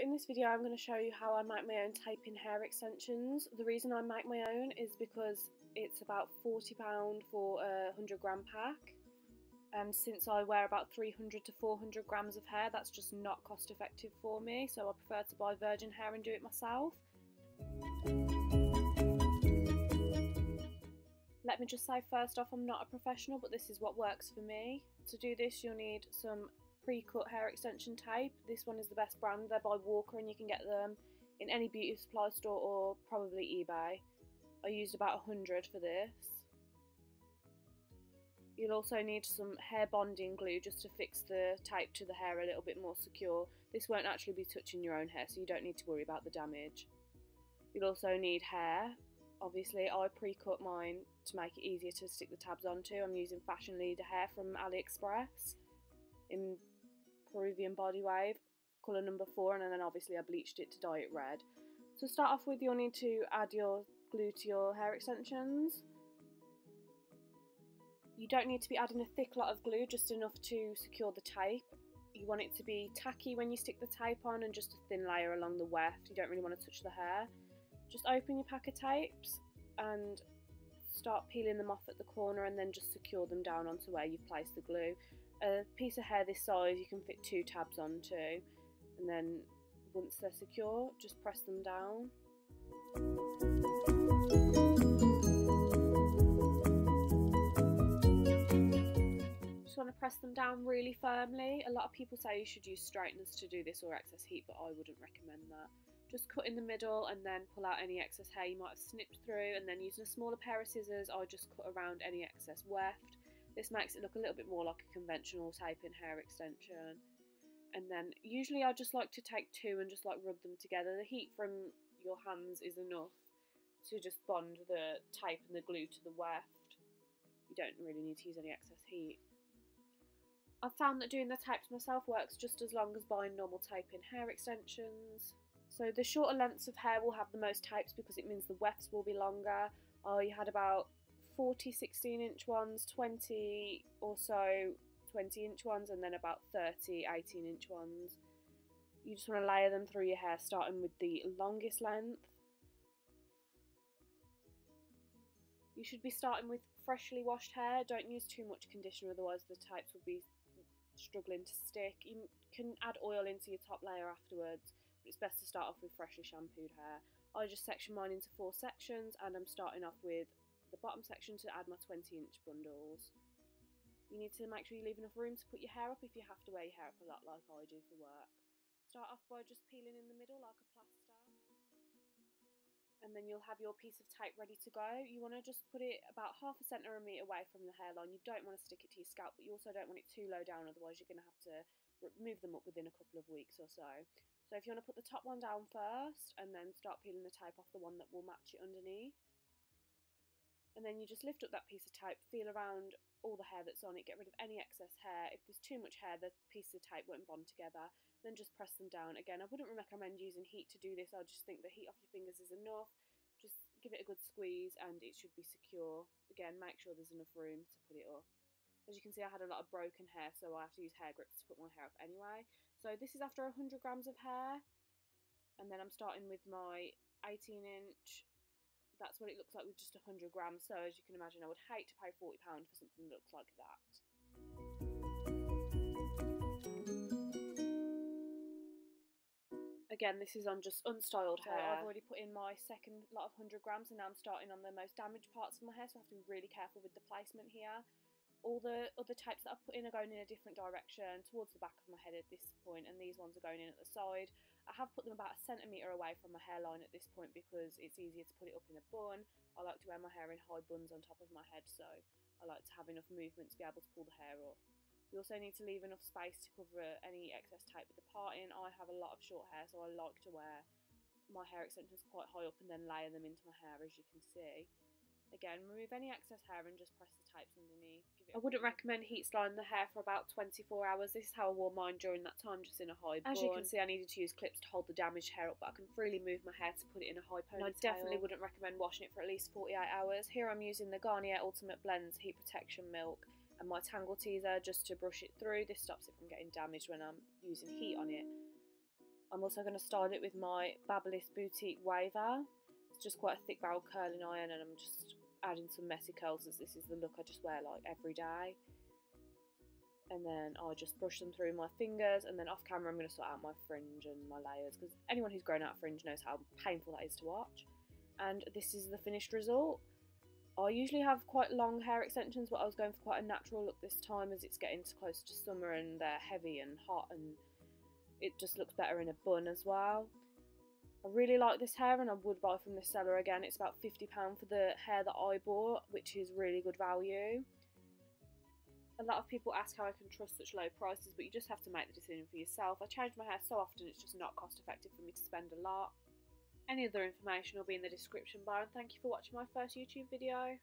In this video I'm going to show you how I make my own tape-in hair extensions. The reason I make my own is because it's about £40 for a 100-gram pack, and since I wear about 300 to 400 grams of hair, that's just not cost effective for me, so I prefer to buy virgin hair and do it myself. Let me just say first off, I'm not a professional, but this is what works for me. To do this you'll need some pre-cut hair extension tape. This one is the best brand. They're by Walker and you can get them in any beauty supply store or probably eBay. I used about 100 for this. You'll also need some hair bonding glue just to fix the tape to the hair a little bit more secure. This won't actually be touching your own hair, so you don't need to worry about the damage. You'll also need hair. Obviously I pre-cut mine to make it easier to stick the tabs onto. I'm using Fashion Leader hair from AliExpress in Peruvian body wave, colour number 4, and then obviously I bleached it to dye it red. To start off with, you'll need to add your glue to your hair extensions. You don't need to be adding a thick lot of glue, just enough to secure the tape. You want it to be tacky when you stick the tape on and just a thin layer along the weft. You don't really want to touch the hair. Just open your pack of tapes and start peeling them off at the corner, and then just secure them down onto where you've placed the glue. A piece of hair this size you can fit 2 tabs onto, and then once they're secure just press them down. Just want to press them down really firmly. A lot of people say you should use straighteners to do this or excess heat, but I wouldn't recommend that. Just cut in the middle and then pull out any excess hair you might have snipped through, and then using a smaller pair of scissors I just cut around any excess weft. This makes it look a little bit more like a conventional tape-in hair extension. And then usually I just like to take 2 and just like rub them together. The heat from your hands is enough to just bond the tape and the glue to the weft. You don't really need to use any excess heat. I've found that doing the tapes myself works just as long as buying normal tape-in hair extensions. So the shorter lengths of hair will have the most tapes because it means the wefts will be longer. I had about 40 16-inch ones, 20 or so 20-inch ones, and then about 30 18-inch ones. You just want to layer them through your hair, starting with the longest length. You should be starting with freshly washed hair. Don't use too much conditioner, otherwise the tapes will be struggling to stick. You can add oil into your top layer afterwards, but it's best to start off with freshly shampooed hair. I just section mine into 4 sections, and I'm starting off with the bottom section to add my 20-inch bundles. You need to make sure you leave enough room to put your hair up if you have to wear your hair up a lot like I do for work. Start off by just peeling in the middle like a plaster, and then you'll have your piece of tape ready to go. You want to just put it about ½ centimetre away from the hairline. You don't want to stick it to your scalp, but you also don't want it too low down, otherwise you're going to have to move them up within a couple of weeks or so. So if you want to put the top one down first and then start peeling the tape off the one that will match it underneath. And then you just lift up that piece of tape, feel around all the hair that's on it, get rid of any excess hair. If there's too much hair, the pieces of tape won't bond together. Then just press them down. Again, I wouldn't recommend using heat to do this. I just think the heat off your fingers is enough. Just give it a good squeeze and it should be secure. Again, make sure there's enough room to put it up. As you can see, I had a lot of broken hair, so I have to use hair grips to put my hair up anyway. So this is after 100 grams of hair. And then I'm starting with my 18-inch. That's what it looks like with just 100 grams. So as you can imagine, I would hate to pay £40 for something that looks like that. Again, this is on just unstyled hair. I've already put in my second lot of 100 grams, and now I'm starting on the most damaged parts of my hair, so I have to be really careful with the placement here. All the other tapes that I've put in are going in a different direction, towards the back of my head at this point, and these ones are going in at the side. I have put them about a centimetre away from my hairline at this point because it's easier to put it up in a bun. I like to wear my hair in high buns on top of my head, so I like to have enough movement to be able to pull the hair up. You also need to leave enough space to cover any excess tape with the parting. I have a lot of short hair, so I like to wear my hair extensions quite high up and then layer them into my hair, as you can see. Again, remove any excess hair and just press the tapes underneath. I wouldn't recommend heat styling the hair for about 24 hours. This is how I wore mine during that time, just in a high bun. As you can see, I needed to use clips to hold the damaged hair up, but I can freely move my hair to put it in a high ponytail. And I definitely wouldn't recommend washing it for at least 48 hours. Here I'm using the Garnier Ultimate Blends Heat Protection Milk and my Tangle Teaser just to brush it through. This stops it from getting damaged when I'm using heat on it. I'm also going to style it with my Babyliss Boutique Waver. It's just quite a thick barrel curling iron, and I'm just adding some messy curls as this is the look I just wear like every day. And then I'll just brush them through my fingers, and then off camera I'm going to sort out my fringe and my layers, because anyone who's grown out fringe knows how painful that is to watch. And this is the finished result. I usually have quite long hair extensions, but I was going for quite a natural look this time as it's getting close to summer and they're heavy and hot, and it just looks better in a bun as well. I really like this hair, and I would buy from this seller again. It's about £50 for the hair that I bought, which is really good value. A lot of people ask how I can trust such low prices, but you just have to make the decision for yourself. I change my hair so often, it's just not cost effective for me to spend a lot. Any other information will be in the description bar, and thank you for watching my first YouTube video.